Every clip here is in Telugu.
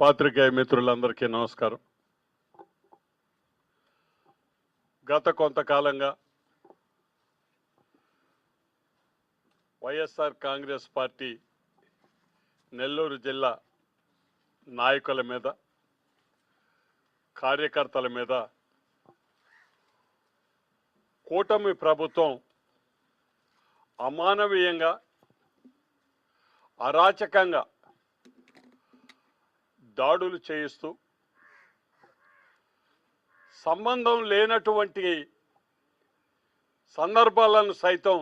పాత్రికేయ మిత్రులందరికీ నమస్కారం. గత కొంతకాలంగా వైఎస్ఆర్ కాంగ్రెస్ పార్టీ నెల్లూరు జిల్లా నాయకుల మీద, కార్యకర్తల మీద కూటమి ప్రభుత్వం అమానవీయంగా, అరాచకంగా దాడులు చేయిస్తూ సంబంధం లేనటువంటి సందర్భాలను సైతం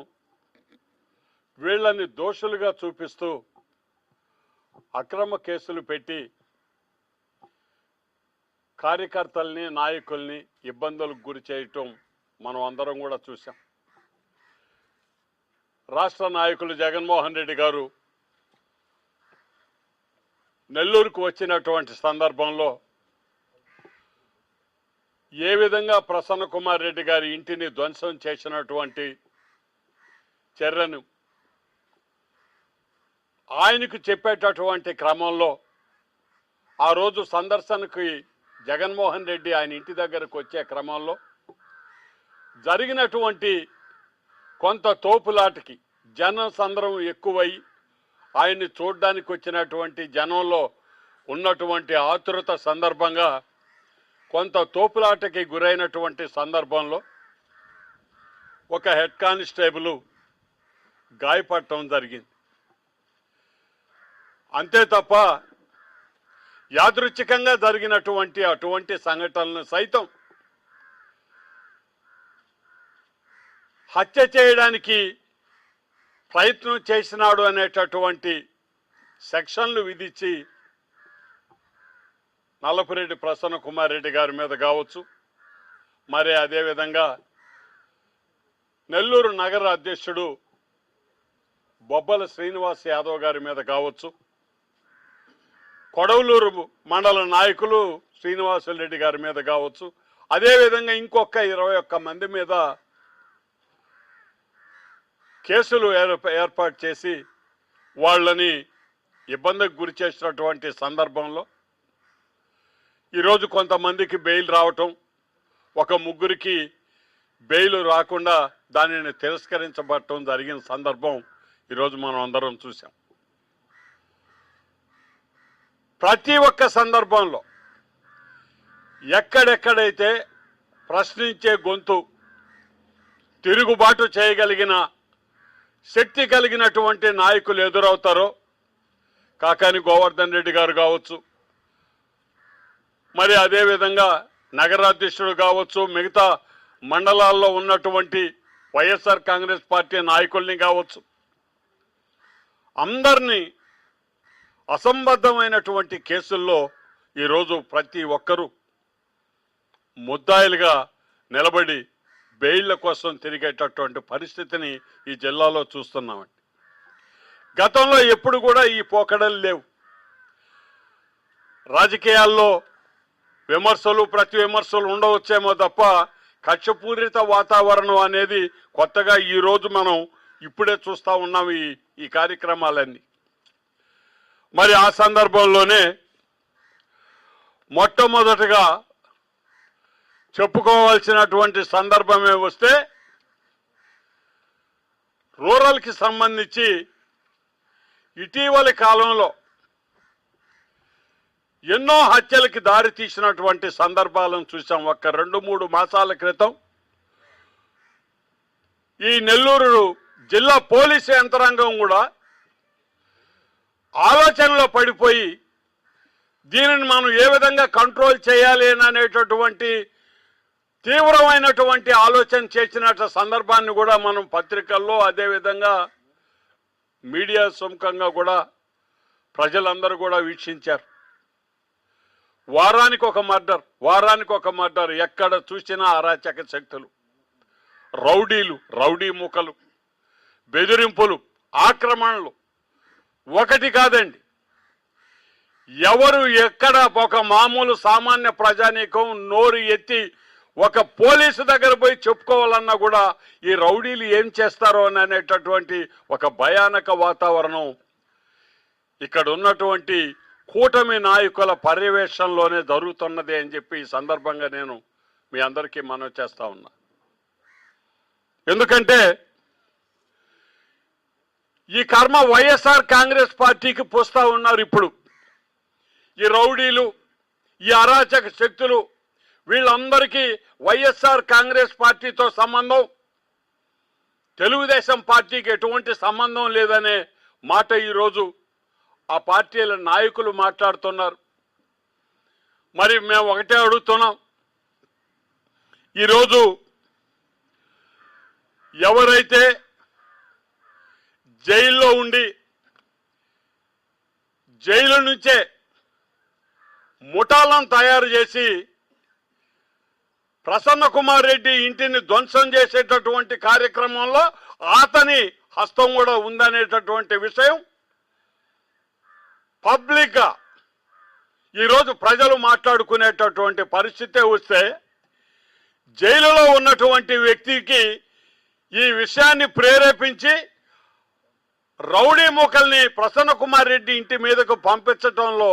వీళ్ళని దోషులుగా చూపిస్తూ అక్రమ కేసులు పెట్టి కార్యకర్తల్ని, నాయకుల్ని ఇబ్బందులకు గురి చేయటం మనం అందరం కూడా చూసాం. రాష్ట్ర నాయకులు జగన్మోహన్ రెడ్డి గారు నెల్లూరుకు వచ్చినటువంటి సందర్భంలో ఏ విధంగా ప్రసన్న కుమార్ రెడ్డి గారి ఇంటిని ధ్వంసం చేసినటువంటి చర్యను ఆయనకు చెప్పేటటువంటి క్రమంలో ఆ రోజు సందర్శనకి జగన్మోహన్ రెడ్డి ఆయన ఇంటి దగ్గరకు వచ్చే క్రమంలో జరిగినటువంటి కొంత తోపులాటకి జనసంద్రం ఎక్కువై ఆయన్ని చూడ్డానికి వచ్చినటువంటి జనంలో ఉన్నటువంటి ఆతురత సందర్భంగా కొంత తోపులాటకి గురైనటువంటి సందర్భంలో ఒక హెడ్ కానిస్టేబుల్ గాయపడటం జరిగింది. అంతే తప్ప యాదృచ్ఛికంగా జరిగినటువంటి అటువంటి సంఘటనలను సైతం హత్య చేయడానికి ప్రయత్నం చేసినాడు అనేటటువంటి సెక్షన్లు విధించి నల్లపురెడ్డి ప్రసన్న కుమార్ రెడ్డి గారి మీద కావచ్చు, మరి అదేవిధంగా నెల్లూరు నగర అధ్యక్షుడు బొబ్బల శ్రీనివాస్ యాదవ్ గారి మీద కావచ్చు, కొడవలూరు మండల నాయకులు శ్రీనివాసులరెడ్డి గారి మీద కావచ్చు, అదేవిధంగా ఇంకొక 21 మంది మీద కేసులు ఏర్పాటు చేసి వాళ్ళని ఇబ్బందికి గురి చేసినటువంటి సందర్భంలో ఈరోజు కొంతమందికి బెయిల్ రావటం, ఒక ముగ్గురికి బెయిల్ రాకుండా దానిని తిరస్కరించబడటం జరిగిన సందర్భం ఈరోజు మనం అందరం చూసాం. ప్రతి ఒక్క సందర్భంలో ఎక్కడెక్కడైతే ప్రశ్నించే గొంతు, తిరుగుబాటు చేయగలిగిన శక్తి కలిగినటువంటి నాయకులు ఎదురవుతారో, కాకాని గోవర్ధన్ రెడ్డి గారు కావచ్చు, మరి అదేవిధంగా నగరాధ్యక్షుడు కావచ్చు, మిగతా మండలాల్లో ఉన్నటువంటి వైఎస్ఆర్ కాంగ్రెస్ పార్టీ నాయకుల్ని కావచ్చు, అందరినీ అసంబద్ధమైనటువంటి కేసుల్లో ఈరోజు ప్రతి ఒక్కరూ ముద్దాయిలుగా నిలబడి బెయిళ్ల కోసం తిరిగేటటువంటి పరిస్థితిని ఈ జిల్లాలో చూస్తున్నామండి. గతంలో ఎప్పుడు కూడా ఈ పోకడలు లేవు. రాజకీయాల్లో విమర్శలు, ప్రతి విమర్శలు ఉండవచ్చేమో తప్ప కక్షపూరిత వాతావరణం అనేది కొత్తగా ఈరోజు మనం ఇప్పుడే చూస్తూ ఉన్నాం ఈ కార్యక్రమాలన్నీ. మరి ఆ సందర్భంలోనే మొట్టమొదటగా చెప్పుకోవాల్సినటువంటి సందర్భమే వస్తే, రూరల్కి సంబంధించి ఇటీవలి కాలంలో ఎన్నో హత్యలకి దారి తీసినటువంటి సందర్భాలను చూసాం. ఒక్క 2-3 మాసాల క్రితం ఈ నెల్లూరు జిల్లా పోలీసు యంత్రాంగం కూడా ఆలోచనలో పడిపోయి దీనిని మనం ఏ విధంగా కంట్రోల్ చేయాలి అనేటటువంటి తీవ్రమైనటువంటి ఆలోచన చేసిన సందర్భాన్ని కూడా మనం పత్రికల్లో, అదేవిధంగా మీడియా సముఖంగా కూడా ప్రజలందరూ కూడా వీక్షించారు. వారానికి ఒక మర్డర్, ఎక్కడ చూసినా అరాచక శక్తులు, రౌడీలు, రౌడీ ముఖలు, బెదిరింపులు, ఆక్రమణలు ఒకటి కాదండి. ఎవరు ఎక్కడ ఒక మామూలు సామాన్య ప్రజానీకం నోరు ఎత్తి ఒక పోలీసు దగ్గర పోయి చెప్పుకోవాలన్నా కూడా ఈ రౌడీలు ఏం చేస్తారో అనేటటువంటి ఒక భయానక వాతావరణం ఇక్కడ ఉన్నటువంటి కూటమి నాయకుల పర్యవేక్షణలోనే జరుగుతున్నది అని చెప్పి ఈ సందర్భంగా నేను మీ అందరికీ మనవి చేస్తా ఉన్నా. ఎందుకంటే ఈ కర్మ వైఎస్ఆర్ కాంగ్రెస్ పార్టీకి పోస్తా ఉన్నారు. ఇప్పుడు ఈ రౌడీలు, ఈ అరాచక శక్తులు, వీళ్ళందరికీ వైఎస్ఆర్ కాంగ్రెస్ పార్టీతో సంబంధం, తెలుగుదేశం పార్టీకి ఎటువంటి సంబంధం లేదనే మాట ఈరోజు ఆ పార్టీల నాయకులు మాట్లాడుతున్నారు. మరి మేము ఒకటే అడుగుతున్నాం, ఈరోజు ఎవరైతే జైల్లో ఉండి జైలు నుంచే ముఠాలను తయారు చేసి ప్రసన్న కుమార్ రెడ్డి ఇంటిని ధ్వంసం చేసేటటువంటి కార్యక్రమంలో అతని హస్తం కూడా ఉందనేటటువంటి విషయం పబ్లిక్ గా ఈరోజు ప్రజలు మాట్లాడుకునేటటువంటి పరిస్థితే వస్తే, జైలులో ఉన్నటువంటి వ్యక్తికి ఈ విషయాన్ని ప్రేరేపించి రౌడీ మూకల్ని ప్రసన్న కుమార్ రెడ్డి ఇంటి మీదకు పంపించడంలో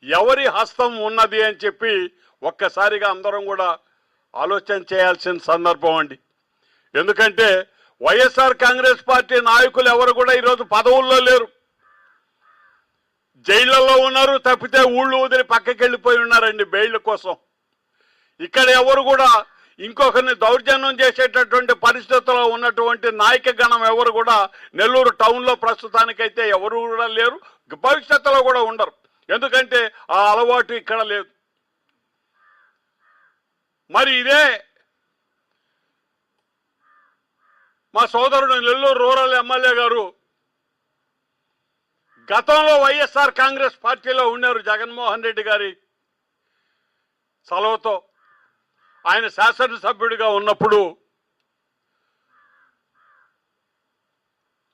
ఎవరి హస్తం ఉన్నది అని చెప్పి ఒక్కసారిగా అందరం కూడా ఆలోచన చేయాల్సిన సందర్భం అండి. ఎందుకంటే వైఎస్ఆర్ కాంగ్రెస్ పార్టీ నాయకులు ఎవరు కూడా ఈరోజు పదవుల్లో లేరు, జైళ్లలో ఉన్నారు. తప్పితే ఊళ్ళు వదిలి పక్కకి వెళ్ళిపోయి ఉన్నారండి బెయిల్ కోసం. ఇక్కడ ఎవరు కూడా ఇంకొకరిని దౌర్జన్యం చేసేటటువంటి పరిస్థితుల్లో ఉన్నటువంటి నాయక గణం ఎవరు కూడా నెల్లూరు టౌన్లో ప్రస్తుతానికైతే ఎవరు కూడా లేరు, భవిష్యత్తులో కూడా ఉండరు. ఎందుకంటే ఆ అలవాటు ఇక్కడ లేదు. మరి ఇదే మా సోదరుడు నెల్లూరు రూరల్ ఎమ్మెల్యే గారు గతంలో వైఎస్ఆర్ కాంగ్రెస్ పార్టీలో ఉన్నారు. జగన్మోహన్ రెడ్డి గారి సలవుతో ఆయన శాసనసభ్యుడిగా ఉన్నప్పుడు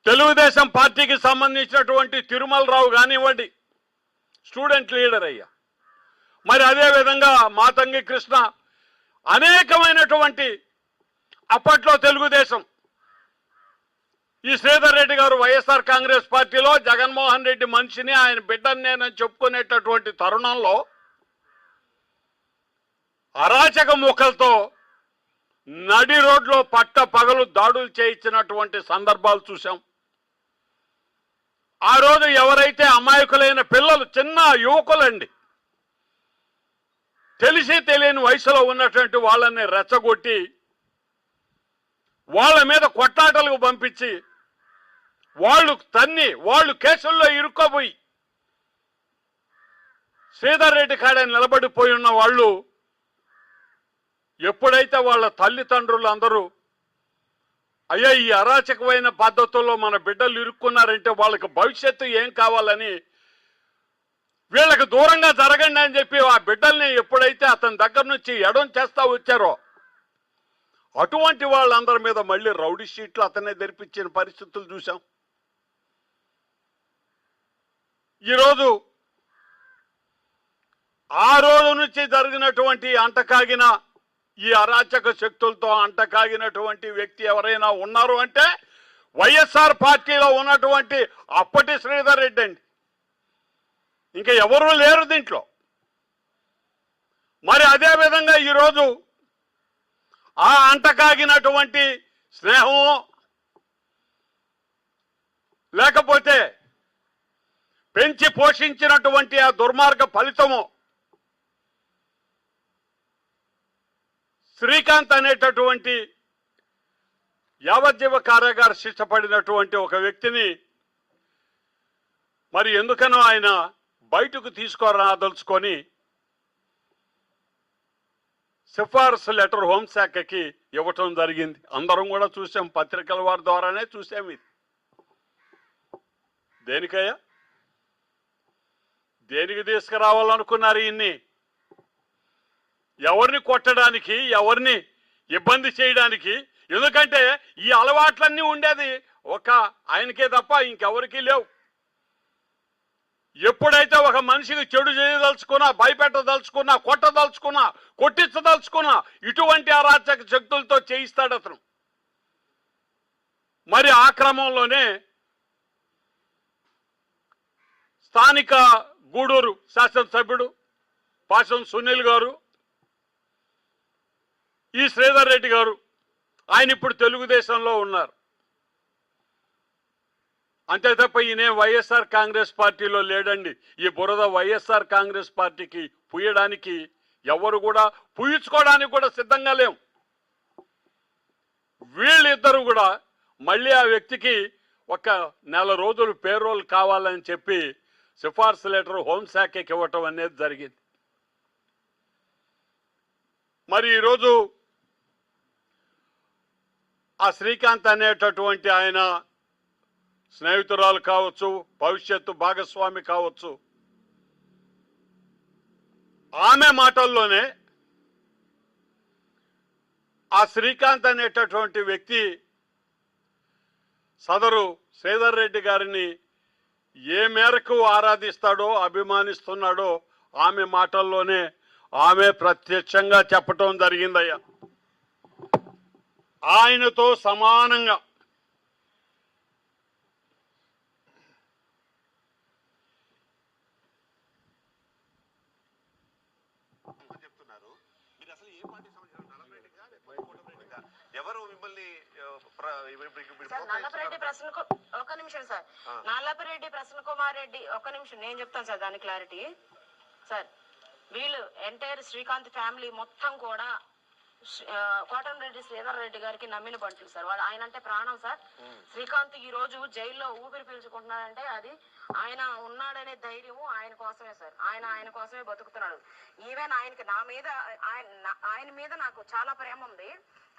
తెలుగుదేశం పార్టీకి సంబంధించినటువంటి తిరుమల రావు కానివ్వండి, స్టూడెంట్ లీడర్ అయ్యా. మరి అదేవిధంగా మాతంగి కృష్ణ, అనేకమైనటువంటి అప్పట్లో తెలుగుదేశం, ఈ శ్రీధర్ రెడ్డి గారు వైఎస్ఆర్ కాంగ్రెస్ పార్టీలో జగన్మోహన్ రెడ్డి మనిషిని, ఆయన బిడ్డని నేనని చెప్పుకునేటటువంటి తరుణంలో అరాచక మూకలతో నడి రోడ్లో పట్ట పగలు దాడులు చేయించినటువంటి సందర్భాలు చూశాం. ఆ రోజు ఎవరైతే అమాయకులైన పిల్లలు, చిన్న యువకులండి, తెలిసి తెలియని వయసులో ఉన్నటువంటి వాళ్ళని రెచ్చగొట్టి వాళ్ళ మీద కొట్లాటలకు పంపించి వాళ్ళు తన్ని వాళ్ళు కేసుల్లో ఇరుక్కోబోయి శ్రీధర్ రెడ్డి కాడ నిలబడిపోయి ఉన్న వాళ్ళు ఎప్పుడైతే వాళ్ళ తల్లిదండ్రులు అందరూ అయ్యా ఈ అరాచకమైన పద్ధతుల్లో మన బిడ్డలు ఇరుక్కున్నారంటే వాళ్ళకి భవిష్యత్తు ఏం కావాలని వీళ్ళకి దూరంగా జరగండి అని చెప్పి ఆ బిడ్డల్ని ఎప్పుడైతే అతని దగ్గర నుంచి ఎడం చేస్తా వచ్చారో అటువంటి వాళ్ళందరి మీద మళ్ళీ రౌడీ షీట్లు అతనే తెరిపించిన పరిస్థితులు చూసాం. ఈరోజు ఆ రోజు నుంచి జరిగినటువంటి అంటకాగిన ఈ అరాచక శక్తులతో అంటకాగినటువంటి వ్యక్తి ఎవరైనా ఉన్నారు అంటే వైఎస్ఆర్ పార్టీలో ఉన్నటువంటి అప్పటి శ్రీధర్ రెడ్డి అండి, ఇంకా ఎవరూ లేరు దీంట్లో. మరి అదేవిధంగా ఈరోజు ఆ అంటకాగినటువంటి స్నేహము లేకపోతే పెంచి పోషించినటువంటి ఆ దుర్మార్గ ఫలితము శ్రీకాంత్ అనేటటువంటి యావజ్జీవ కారాగార శిక్ష పడినటువంటి ఒక వ్యక్తిని మరి ఎందుకనో ఆయన బయటకు తీసుకురాదలుచుకొని సిఫార్సు లెటర్ హోంశాఖకి ఇవ్వటం జరిగింది. అందరం కూడా చూసాం, పత్రికల వారి ద్వారానే చూసాం. ఇది దేనికయ్యా, దేనికి తీసుకురావాలనుకున్నారు ఈయన్ని? ఎవరిని కొట్టడానికి, ఎవరిని ఇబ్బంది చేయడానికి? ఎందుకంటే ఈ అలవాట్లన్నీ ఉండేది ఒక ఆయనకే తప్ప ఇంకెవరికీ లేవు. ఎప్పుడైతే ఒక మనిషికి చెడు చేయదలుచుకున్నా, భయపెట్టదలుచుకున్నా, కొట్టదలుచుకున్నా, కొట్టించదలుచుకున్నా ఇటువంటి అరాచక శక్తులతో చేయిస్తాడు అతను. మరి ఆ క్రమంలోనే స్థానిక గూడూరు శాసనసభ్యుడు పాసం సునీల్ గారు, ఈ శ్రీధర్ రెడ్డి గారు, ఆయన ఇప్పుడు తెలుగుదేశంలో ఉన్నారు. అంతే తప్ప ఈయన వైఎస్ఆర్ కాంగ్రెస్ పార్టీలో లేడండి. ఈ బురద వైఎస్ఆర్ కాంగ్రెస్ పార్టీకి పుయ్యడానికి ఎవరు కూడా పుయ్యించుకోవడానికి కూడా సిద్ధంగా లేం. వీళ్ళిద్దరూ కూడా మళ్ళీ ఆ వ్యక్తికి ఒక నెల రోజులు పేరోల్ కావాలని చెప్పి సిఫార్సు లెటర్ హోంశాఖకి ఇవ్వటం అనేది జరిగింది. మరి ఈరోజు ఆ శ్రీకాంత్ అనేటటువంటి ఆయన స్నేహితురాలు కావచ్చు, భవిష్యత్తు భాగస్వామి కావచ్చు, ఆమె మాటల్లోనే ఆ శ్రీకాంత్ అనేటటువంటి వ్యక్తి సదరు శ్రీధర్ రెడ్డి గారిని ఏ మేరకు ఆరాధిస్తాడో అభిమానిస్తున్నాడో ఆమె మాటల్లోనే ఆమె ప్రత్యక్షంగా చెప్పటం జరిగిందయ్యా. ఆయనతో సమానంగా చెప్తున్నారు. మీరు అసలు ఏ పార్టీ ఎవరు మిమ్మల్ని నల్లపరెడ్డి ప్రసన్న ఒక నిమిషం సార్, నల్లపరెడ్డి ప్రసన్న కుమార్ రెడ్డి ఒక నిమిషం నేను చెప్తాను సార్ దాని క్లారిటీ సార్. వీళ్ళు ఎంటైర్ శ్రీకాంత్ ఫ్యామిలీ మొత్తం కూడా కోటంరెడ్డి శ్రీధర్ రెడ్డి గారికి నమ్మిన బంటులు సార్. వాళ్ళు ఆయన అంటే ప్రాణం సార్. శ్రీకాంత్ ఈ రోజు జైల్లో ఊపిరి పీల్చుకుంటున్నాడంటే అది ఆయన ఉన్నాడనే ధైర్యము ఆయన కోసమే సార్. ఆయన కోసమే బతుకుతున్నాడు. ఈవెన్ ఆయనకి నా మీద ఆయన మీద నాకు చాలా ప్రేమ ఉంది,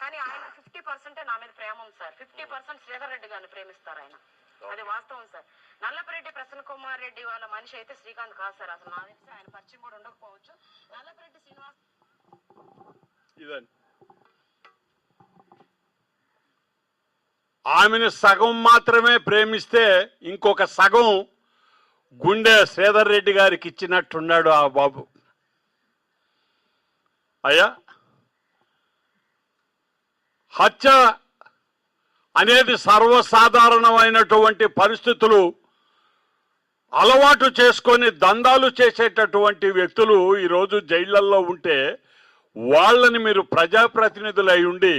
కానీ ఆయన 50% నా మీద ప్రేమ ఉంది సార్. 50% శ్రీధర్ రెడ్డి గారిని ప్రేమిస్తారు ఆయన, అది వాస్తవం సార్. నల్లపరెడ్డి ప్రసన్న కుమార్ రెడ్డి వాళ్ళ మనిషి అయితే శ్రీకాంత్ కాదు సార్. అసలు నా తెలిసి ఆయన పరిచయం కూడా ఉండకపోవచ్చు. నల్లపరెడ్డి శ్రీనివాస్ ఆమెను సగం మాత్రమే ప్రేమిస్తే ఇంకొక సగం గుండె శ్రీధర్ రెడ్డి గారికి ఇచ్చినట్టున్నాడు ఆ బాబు. అయ్యా, హత్య అనేది సర్వసాధారణమైనటువంటి పరిస్థితులు అలవాటు చేసుకొని దందాలు చేసేటటువంటి వ్యక్తులు ఈరోజు జైళ్లలో ఉంటే వాళ్ళని మీరు ప్రజాప్రతినిధులు అయి ఉండి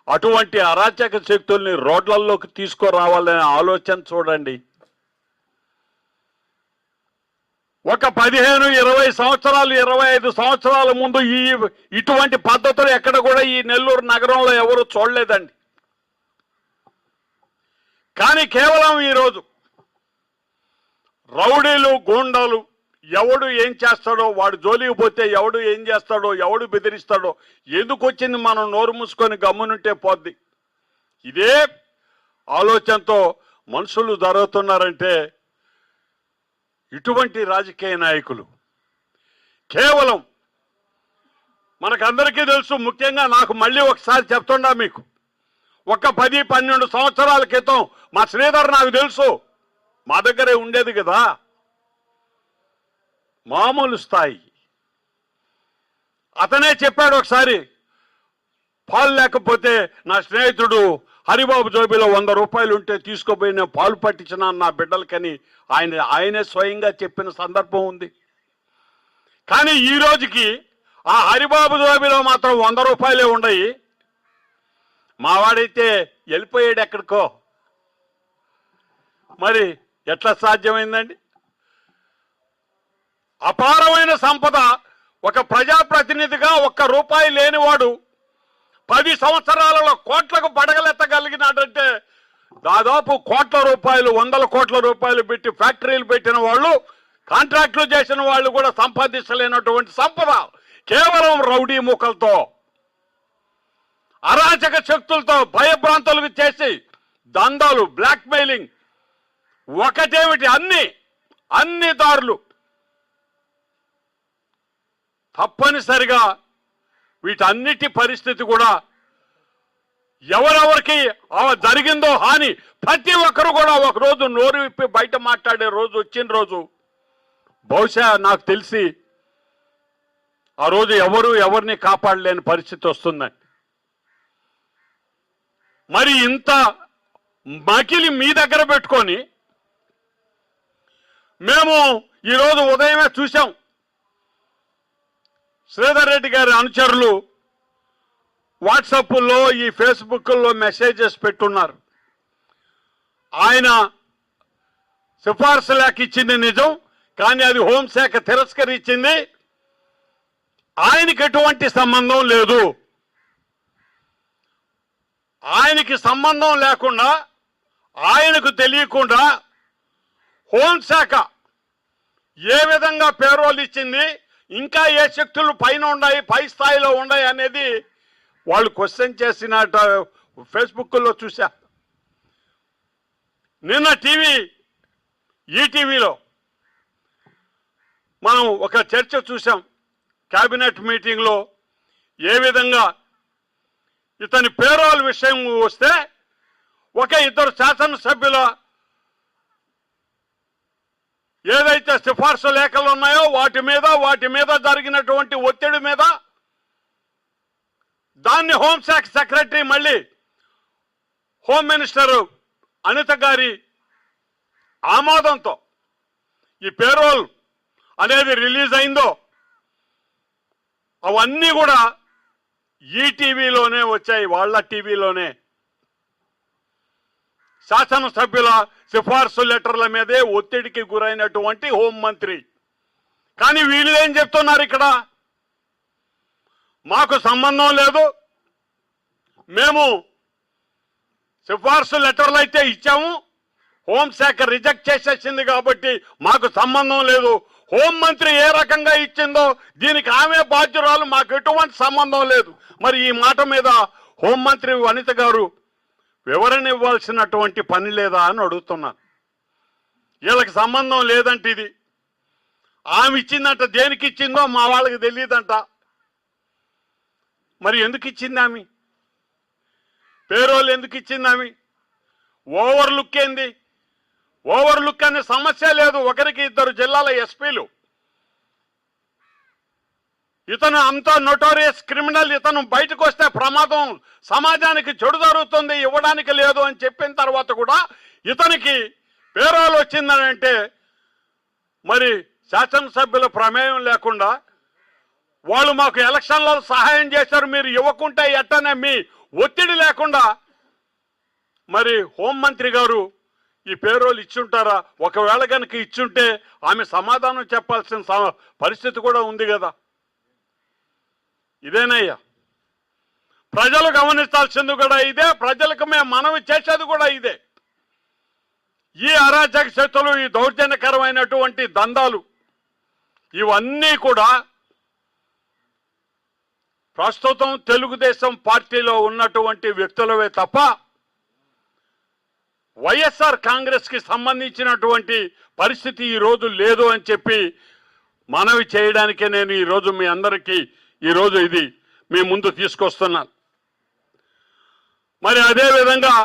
అటువంటి అరాచక శక్తుల్ని రోడ్లలోకి తీసుకురావాలనే ఆలోచన చూడండి. ఒక 15, 20 సంవత్సరాలు 25 సంవత్సరాల ముందు ఇటువంటి పద్ధతులు ఎక్కడ కూడా ఈ నెల్లూరు నగరంలో ఎవరు చూడలేదండి. కానీ కేవలం ఈరోజు రౌడీలు, గూండాలు ఎవడు ఏం చేస్తాడో, వాడు జోలికి పోతే ఎవడు ఏం చేస్తాడో, ఎవడు బెదిరిస్తాడో, ఎందుకు వచ్చింది మనం నోరు మూసుకొని గమ్మునుంటే పోద్ది. ఇదే ఆలోచనతో మనుషులు జరుగుతున్నారంటే ఇటువంటి రాజకీయ నాయకులు కేవలం మనకందరికీ తెలుసు. ముఖ్యంగా నాకు మళ్ళీ ఒకసారి చెప్తున్నా మీకు, ఒక 10-12 సంవత్సరాల క్రితం మా శ్రీధర్ నాకు తెలుసు, మా దగ్గరే ఉండేది కదా. మామూలు స్థాయి. అతనే చెప్పాడు ఒకసారి, పాలు లేకపోతే నా స్నేహితుడు హరిబాబు జోబిలో 100 రూపాయలు ఉంటే తీసుకుపోయి నేను పాలు పట్టించినాను నా బిడ్డలకని ఆయనే స్వయంగా చెప్పిన సందర్భం ఉంది. కానీ ఈ రోజుకి ఆ హరిబాబు జోబిలో మాత్రం 100 రూపాయలే ఉండయి. మావాడైతే వెళ్ళిపోయాడు ఎక్కడికో. మరి ఎట్లా సాధ్యమైందండి? అపారమైన సంపద ఒక ప్రజాప్రతినిధిగా 1 రూపాయి లేనివాడు 10 సంవత్సరాలలో కోట్లకు బడగలెత్తగలిగినాడంటే దాదాపు కోట్ల రూపాయలు, 100 కోట్ల రూపాయలు పెట్టి ఫ్యాక్టరీలు పెట్టిన వాళ్ళు, కాంట్రాక్టులు చేసిన వాళ్ళు కూడా సంపాదించలేనటువంటి సంపద కేవలం రౌడీ మూకలతో, అరాచక శక్తులతో భయభ్రాంతులకు చేసి దందాలు, బ్లాక్మెయిలింగ్, ఒకటేమిటి అన్ని దారులు తప్పనిసరిగా వీటన్నిటి పరిస్థితి కూడా ఎవరెవరికి జరిగిందో హాని ప్రతి ఒక్కరు కూడా ఒకరోజు నోరు విప్పి బయట మాట్లాడే రోజు వచ్చిన రోజు బహుశా నాకు తెలిసి ఆ రోజు ఎవరిని కాపాడలేని పరిస్థితి వస్తుందండి. మరి ఇంత మకిలి మీ దగ్గర పెట్టుకొని మేము ఈరోజు ఉదయమే చూశాం, శ్రీధర్ రెడ్డి గారి అనుచరులు వాట్సాప్లో ఈ ఫేస్బుక్లో మెసేజెస్ పెట్టున్నారు. ఆయన సిఫార్సు లేఖ ఇచ్చింది నిజం, కానీ అది హోంశాఖ తిరస్కరించింది. ఆయనకి ఎటువంటి సంబంధం లేదు. ఆయనకి సంబంధం లేకుండా, ఆయనకు తెలియకుండా హోంశాఖ ఏ విధంగా పేరోల్ ఇచ్చింది, ఇంకా ఏ శక్తులు పైన ఉన్నాయి, పై స్థాయిలో ఉన్నాయి అనేది వాళ్ళు క్వశ్చన్ చేసినట్టు ఫేస్బుక్లో చూశా. నిన్న ఈటీవీలో మనం ఒక చర్చ చూసాం. కేబినెట్ మీటింగ్లో ఏ విధంగా ఇతని పేరోల్ విషయం వస్తే ఒక ఇద్దరు శాసనసభ్యుల ఏదైతే సిఫార్సు లేఖలు ఉన్నాయో వాటి మీద జరిగినటువంటి ఒత్తిడి మీద దాన్ని హోంశాఖ సెక్రటరీ మళ్ళీ హోమ్ మినిస్టర్ అనిత గారి ఆమోదంతో ఈ పేరోల్ అనేది రిలీజ్ అయిందో అవన్నీ కూడా ఈటీవీలోనే వచ్చాయి, వాళ్ళ టీవీలోనే. శాసనసభ్యుల సిఫార్సు లెటర్ల మీదే ఒత్తిడికి గురైనటువంటి హోంమంత్రి. కానీ వీళ్ళు ఏం చెప్తున్నారు ఇక్కడ? మాకు సంబంధం లేదు, మేము సిఫార్సు లెటర్లు అయితే ఇచ్చాము, హోంశాఖ రిజెక్ట్ చేసేసింది కాబట్టి మాకు సంబంధం లేదు. హోంమంత్రి ఏ రకంగా ఇచ్చిందో దీనికి ఆమె బాధ్యురాలు, మాకు ఎటువంటి సంబంధం లేదు. మరి ఈ మాట మీద హోంమంత్రి అనిత గారు వివరణ ఇవ్వాల్సినటువంటి పని లేదా అని అడుగుతున్నారు. వీళ్ళకి సంబంధం లేదంట. ఇది ఆమె ఇచ్చిందంట, దేనికి ఇచ్చిందో మా వాళ్ళకి తెలియదంట. మరి ఎందుకు ఇచ్చింది ఆమె? పేరోల్ ఎందుకు ఇచ్చింది ఆమె? ఓవర్లుక్ ఏంది? ఓవర్లుక్ అనే సమస్య లేదు. ఒకరికి ఇద్దరు జిల్లాల ఎస్పీలు, ఇతను అంత నోటోరియస్ క్రిమినల్, ఇతను బయటకు వస్తే ప్రమాదం, సమాజానికి చెడు జరుగుతుంది, ఇవ్వడానికి లేదు అని చెప్పిన తర్వాత కూడా ఇతనికి పేరోల్ వచ్చిందని అంటే మరి శాసనసభ్యుల ప్రమేయం లేకుండా వాళ్ళు మాకు ఎలక్షన్లో సహాయం చేశారు, మీరు ఇవ్వకుంటే ఎట్టనే మీ ఒత్తిడి లేకుండా మరి హోంమంత్రి గారు ఈ పేరోల్ ఇచ్చుంటారా? ఒకవేళ కనుక ఇచ్చుంటే ఆమె సమాధానం చెప్పాల్సిన పరిస్థితి కూడా ఉంది కదా. ఇదేనయ్యా ప్రజలు గమనించాల్సింది కూడా ఇదే, ప్రజలకు మేము మనవి చేసేది కూడా ఇదే. ఈ అరాచక శక్తులు, ఈ దౌర్జన్యకరమైనటువంటి దందాలు ఇవన్నీ కూడా ప్రస్తుతం తెలుగుదేశం పార్టీలో ఉన్నటువంటి వ్యక్తులవే తప్ప వైఎస్ఆర్ కాంగ్రెస్ కి సంబంధించినటువంటి పరిస్థితి ఈ రోజు లేదు అని చెప్పి మనవి చేయడానికే నేను ఈరోజు మీ అందరికీ ఈరోజు ఇది మీ ముందు తీసుకొస్తున్నాను. మరి అదే విధంగా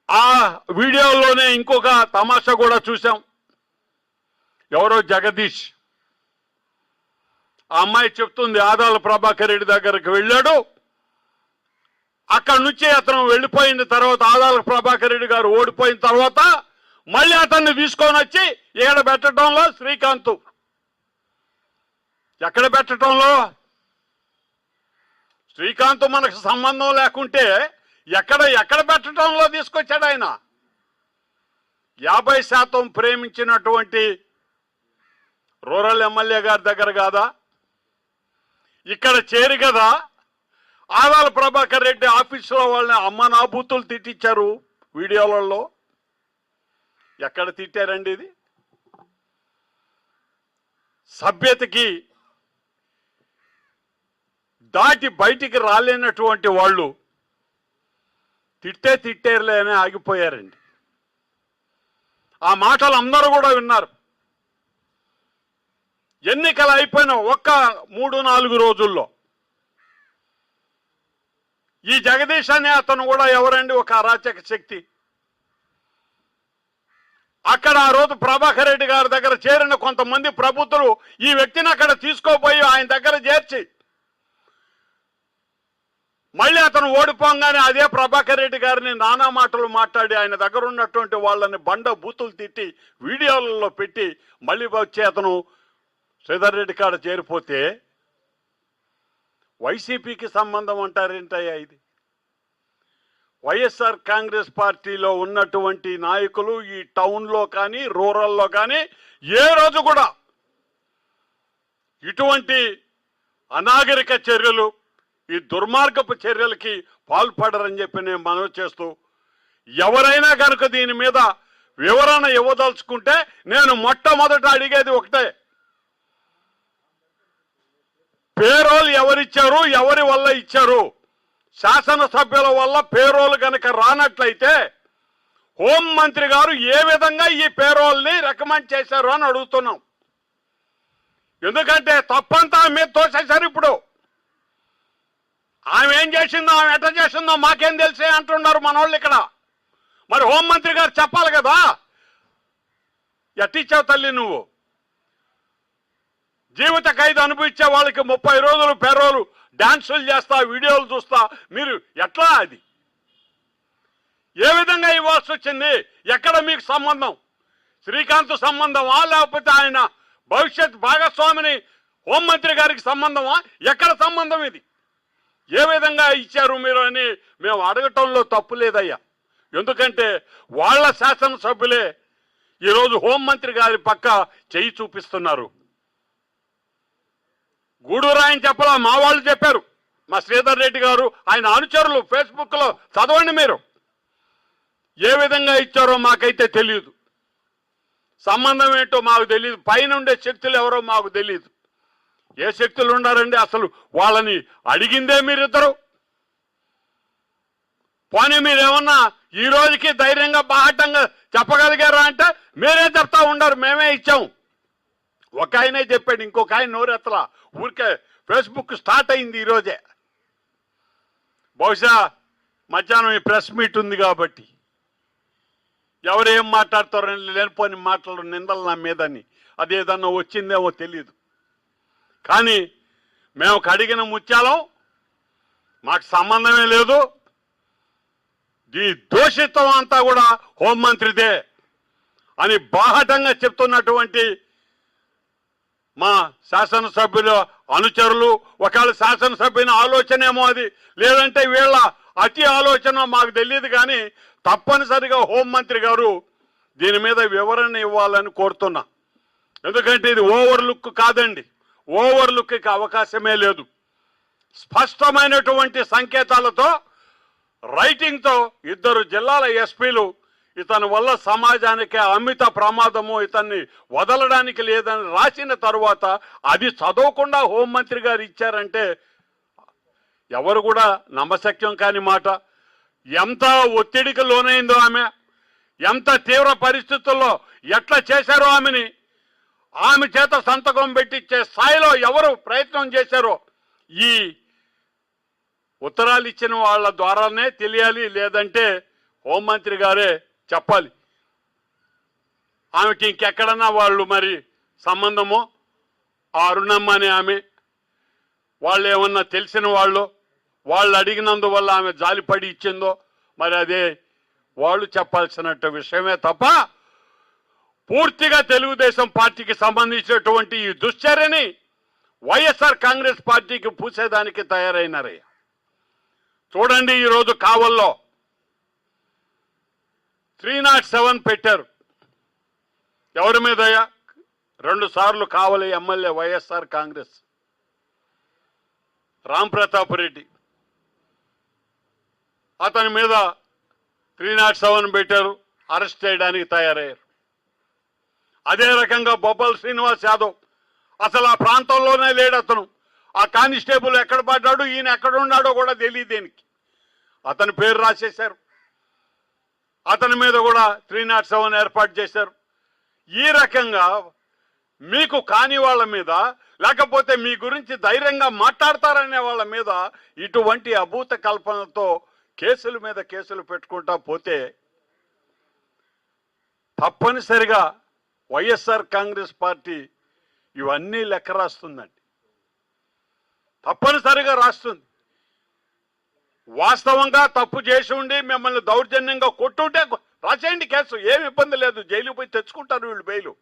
ఆ వీడియోలోనే ఇంకొక తమాషా కూడా చూసాం. ఎవరో జగదీష్, ఆ అమ్మాయి చెప్తుంది ఆదాల ప్రభాకర్ రెడ్డి దగ్గరికి వెళ్ళాడు, అక్కడి నుంచి అతను వెళ్ళిపోయిన తర్వాత ఆదాల ప్రభాకర్ రెడ్డి గారు ఓడిపోయిన తర్వాత మళ్ళీ అతన్ని తీసుకొని వచ్చి ఇక్కడ పెట్టడంలో శ్రీకాంత్. ఎక్కడ పెట్టడంలో? శ్రీకాంత్ మనకు సంబంధం లేకుంటే ఎక్కడ పెట్టడంలో తీసుకొచ్చాడు ఆయన. 50% ప్రేమించినటువంటి రూరల్ ఎమ్మెల్యే గారి దగ్గర కాదా, ఇక్కడ చేరి కదా ఆదాల ప్రభాకర్ రెడ్డి ఆఫీసులో వాళ్ళని అమ్మ నా బూతులు తిట్టించారు వీడియోలలో. ఎక్కడ తిట్టారండి? ఇది సభ్యతకి దాటి బయటికి రాలేనటువంటి వాళ్ళు తిట్టేరులే అని ఆగిపోయారండి. ఆ మాటలు అందరూ కూడా విన్నారు. ఎన్నికలు అయిపోయిన ఒక్క 3-4 రోజుల్లో ఈ జగదీష్ అనే అతను కూడా ఎవరండి? ఒక అరాచక శక్తి. అక్కడ ఆ రోజు ప్రభాకర్ రెడ్డి గారి దగ్గర చేరిన కొంతమంది ప్రబుద్ధులు ఈ వ్యక్తిని అక్కడ తీసుకోపోయి ఆయన దగ్గర చేర్చి మళ్ళీ అతను ఓడిపోగానే అదే ప్రభాకర్ రెడ్డి గారిని నానా మాటలు మాట్లాడి ఆయన దగ్గర ఉన్నటువంటి వాళ్ళని బండ బూతులు తిట్టి వీడియోలలో పెట్టి మళ్ళీ వచ్చి అతను శ్రీధర్ రెడ్డి కాడ చేరిపోతే వైసీపీకి సంబంధం అంటారేంటయ్యా ఇది? వైఎస్ఆర్ కాంగ్రెస్ పార్టీలో ఉన్నటువంటి నాయకులు ఈ టౌన్లో కానీ రూరల్లో కానీ ఏ రోజు కూడా ఇటువంటి అనాగరిక చర్యలు ఈ దుర్మార్గపు చర్యలకి పాల్పడరని చెప్పి నేను మనవి చేస్తూ, ఎవరైనా కనుక దీని మీద వివరణ ఇవ్వదలుచుకుంటే నేను మొట్టమొదట అడిగేది ఒకటే, పేరోల్ ఎవరిచ్చారు, ఎవరి వల్ల ఇచ్చారు? శాసనసభ్యుల వల్ల పేరోల్ కనుక రానట్లయితే హోం మంత్రి గారు ఏ విధంగా ఈ పేరోల్ని రికమెండ్ చేశారు అని అడుగుతున్నాం. ఎందుకంటే తప్పంతా మీద తోసేశారు. ఇప్పుడు ఆమె ఏం చేసిందో, ఆమె ఎట్లా చేసిందో మాకేం తెలిసే అంటున్నారు మన వాళ్ళు ఇక్కడ. మరి హోంమంత్రి గారు చెప్పాలి కదా, ఎట్టిచ్చావు తల్లి నువ్వు? జీవిత ఖైదు అనుభవించే వాళ్ళకి 30 రోజులు పేరోలు డాన్సులు చేస్తా, వీడియోలు చూస్తా, మీరు ఎట్లా? అది ఏ విధంగా ఇవ్వాల్సి వచ్చింది? ఎక్కడ మీకు సంబంధం? శ్రీకాంత్ సంబంధమా, లేకపోతే ఆయన భవిష్యత్ భాగస్వామిని హోంమంత్రి గారికి సంబంధమా? ఎక్కడ సంబంధం ఇది? ఏ విధంగా ఇచ్చారు మీరు అని మేము అడగటంలో తప్పు లేదయ్యా. ఎందుకంటే వాళ్ళ శాసనసభ్యులే ఈరోజు హోంమంత్రి గారి పక్క చెయ్యి చూపిస్తున్నారు. గూడూరు ఆయన చెప్పలా, మా వాళ్ళు చెప్పారు. మా శ్రీధర్ రెడ్డి గారు ఆయన అనుచరులు ఫేస్బుక్లో చదవండి మీరు. ఏ విధంగా ఇచ్చారో మాకైతే తెలియదు, సంబంధం ఏంటో మాకు తెలియదు, పైన ఉండే శక్తులు ఎవరో మాకు తెలియదు. ఏ శక్తులు ఉన్నారండి? అసలు వాళ్ళని అడిగిందే మీరిద్దరు. పోనీ మీరేమన్నా ఈ రోజుకి ధైర్యంగా బాహటంగా చెప్పగలిగారా అంటే మీరే చెప్తా ఉండరు, మేమే ఇచ్చాం. ఒక ఆయనే చెప్పాడు, ఇంకొక ఆయన నోరెత్తలా. ఊరికే ఫేస్బుక్ స్టార్ట్ అయింది ఈరోజే. బహుశా మధ్యాహ్నం ఈ ప్రెస్ మీట్ ఉంది కాబట్టి ఎవరు ఏం మాట్లాడతారని లేనిపోని మాటలు, నిందలు నా మీదని, అదేదన్నా వచ్చిందేమో తెలియదు. కానీ మేము కడిగిన ముత్యాలం, మాకు సంబంధమే లేదు. ఈ దోషిత్వం అంతా కూడా హోంమంత్రిదే అని బాహటంగా చెప్తున్నటువంటి మా శాసనసభ్యుల అనుచరులు, ఒకవేళ శాసనసభ్యుని ఆలోచనేమో అది, లేదంటే వీళ్ళ అతి ఆలోచన మాకు తెలియదు. కానీ తప్పనిసరిగా హోంమంత్రి గారు దీని మీద వివరణ ఇవ్వాలని కోరుతున్నా. ఎందుకంటే ఇది ఓవర్లుక్ కాదండి, ఓవర్లుక్కి అవకాశమే లేదు. స్పష్టమైనటువంటి సంకేతాలతో, రైటింగ్తో 2 జిల్లాల ఎస్పీలు ఇతని వల్ల సమాజానికి అమిత ప్రమాదము, ఇతన్ని వదలడానికి లేదని రాసిన తరువాత అది చదవకుండా హోంమంత్రి గారు ఇచ్చారంటే ఎవరు కూడా నమ్మశక్యం కాని మాట. ఎంత ఒత్తిడికి లోనైందో ఆమె, ఎంత తీవ్ర పరిస్థితుల్లో ఎట్లా చేశారో ఆమెని, ఆమె చేత సంతకం పెట్టించే స్థాయిలో ఎవరు ప్రయత్నం చేశారో ఈ ఉత్తరాలు ఇచ్చిన వాళ్ళ ద్వారానే తెలియాలి. లేదంటే హోంమంత్రి గారే చెప్పాలి. ఆమెకి ఇంకెక్కడన్నా వాళ్ళు మరి సంబంధమో, ఆ అరుణమ్మ అనే ఆమె వాళ్ళు ఏమన్నా తెలిసిన వాళ్ళు అడిగినందువల్ల ఆమె జాలిపడి ఇచ్చిందో మరి అదే వాళ్ళు చెప్పాల్సినట్టు విషయమే తప్ప పూర్తిగా తెలుగుదేశం పార్టీకి సంబంధించినటువంటి ఈ దుశ్చర్యని వైఎస్ఆర్ కాంగ్రెస్ పార్టీకి పూసేదానికి తయారైనారయ్యా. చూడండి, ఈరోజు కావల్లో 307 పెట్టారు. ఎవరి మీదయ్యా? 2 సార్లు కావలి ఎమ్మెల్యే వైఎస్ఆర్ కాంగ్రెస్ రాంప్రతాప్ రెడ్డి, అతని మీద 307 పెట్టారు, అరెస్ట్ చేయడానికి తయారయ్యారు. అదే రకంగా బొబ్బల్ శ్రీనివాస్ యాదవ్, అసలు ఆ ప్రాంతంలోనే లేడు అతను. ఆ కానిస్టేబుల్ ఎక్కడ పడ్డాడు, ఈయన ఎక్కడ ఉన్నాడో కూడా తెలియదు దేనికి, అతని పేరు రాసేశారు. అతని మీద కూడా 307 ఏర్పాటు చేశారు. ఈ రకంగా మీకు కాని వాళ్ళ మీద, లేకపోతే మీ గురించి ధైర్యంగా మాట్లాడతారనే వాళ్ళ మీద ఇటువంటి అభూత కల్పనతో కేసుల మీద కేసులు పెట్టుకుంటా పోతే తప్పనిసరిగా వైఎస్ఆర్ కాంగ్రెస్ పార్టీ ఇవన్నీ లెక్క రాస్తుందండి, తప్పనిసరిగా రాస్తుంది. వాస్తవంగా తప్పు చేసి ఉండి మిమ్మల్ని దౌర్జన్యంగా కొట్టుంటే రాసేయండి కేసు, ఏమి ఇబ్బంది లేదు, జైలుకి పోయి తెచ్చుకుంటారు వీళ్ళు బెయిలు.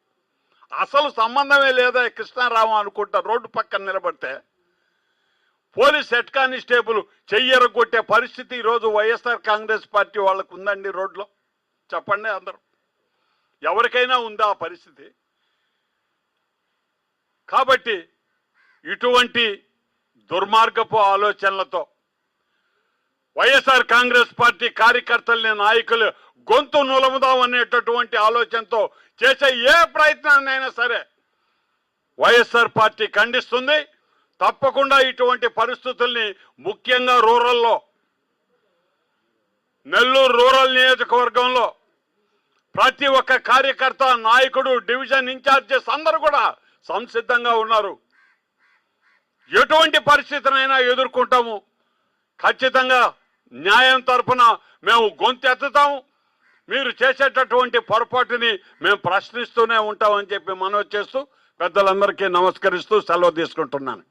అసలు సంబంధమే లేదా కృష్ణారావు అనుకుంటారు రోడ్డు పక్కన నిలబడితే. పోలీస్ హెడ్ కానిస్టేబుల్ చెయ్యరగొట్టే పరిస్థితి ఈరోజు వైఎస్ఆర్ కాంగ్రెస్ పార్టీ వాళ్ళకు ఉందండి రోడ్లో? చెప్పండి అందరూ, ఎవరికైనా ఉందా ఆ పరిస్థితి? కాబట్టి ఇటువంటి దుర్మార్గపు ఆలోచనలతో వైఎస్ఆర్ కాంగ్రెస్ పార్టీ కార్యకర్తల్ని, నాయకులు గొంతు నులముదాం అనేటటువంటి ఆలోచనతో చేసే ఏ ప్రయత్నాన్నైనా సరే వైఎస్ఆర్ పార్టీ ఖండిస్తుంది. తప్పకుండా ఇటువంటి పరిస్థితుల్ని ముఖ్యంగా రూరల్లో, నెల్లూరు రూరల్ నియోజకవర్గంలో ప్రతి ఒక్క కార్యకర్త, నాయకుడు, డివిజన్ ఇన్ఛార్జెస్ అందరూ కూడా సంసిద్ధంగా ఉన్నారు. ఎటువంటి పరిస్థితినైనా ఎదుర్కొంటాము. ఖచ్చితంగా న్యాయం తరఫున మేము గొంతెత్తుతాము. మీరు చేసేటటువంటి పొరపాటుని మేము ప్రశ్నిస్తూనే ఉంటామని చెప్పి మనవి చేస్తూ పెద్దలందరికీ నమస్కరిస్తూ సెలవు తీసుకుంటున్నాను.